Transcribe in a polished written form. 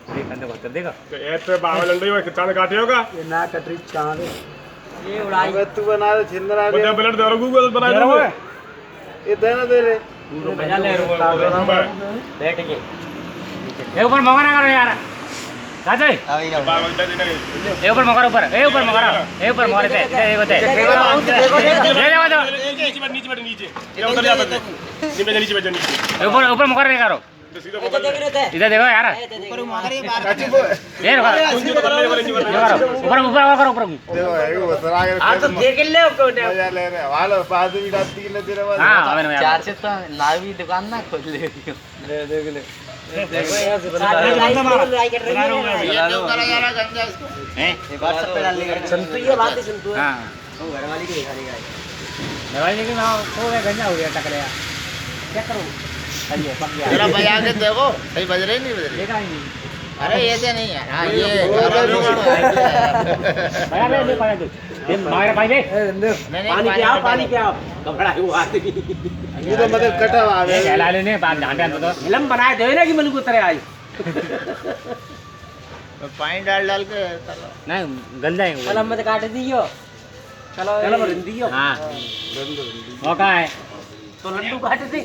देख अंदर कर देखो ये तो बावल अंडे में चांद काटे होगा ये ना कटरी चांद ये उड़ाई अबे तू बना दे छिंदरा दे बड़ा ब्लड दे गूगल बना दे ये देना दे रे मजा ले बैठ के ए ऊपर मगर ना करो यार राजे बावल दे देना ए ऊपर मगर ऊपर ए ऊपर मगर ए ऊपर मगर पे ए होते ले जाओ तो नीचे बैठ नीचे ये उधर जा बैठ नीचे बैठ नीचे ऊपर ऊपर मगर नहीं करो तो सीधा पकड़ ले इधर देखो यार ऊपर मगर ये बाहर ये ऊपर ऊपर ऊपर ऊपर देखो ये उतरा के आ तो देख ले मजा ले रहे वालो बाद में डालती के ले दे रहा हां अबे यार चार से तो नावी दुकान ना खोल ले ले देख ले देखो यहां से बना लड़ाई कर रही है ये तो करा जा रहा गंजा इसको हैं ये व्हाट्सएप पे डाल लेगा संतु ये बात है संतु हां वो घर वाली के दिखा देगा दवाई लेके ना हो गया गंजा हो गया टकले क्या करो अरे पक गया जरा बजा के देखो सही बज रही नहीं बज रही देखा नहीं अरे ऐसे नहीं यार हां ये भैया ले पाया दे मार पाई दे पानी पे आओ कपड़ा है वो आदमी ये तो मतलब कटा आवे ये कहला लेने बात ध्यान तो फिल्म बनाए दे ना कि मन को उतरे आज पानी डाल डाल के नहीं गल जाएंगे चलो मत काट दियो चलो चलो रन दियो हां वो का है तो लड्डू काट दे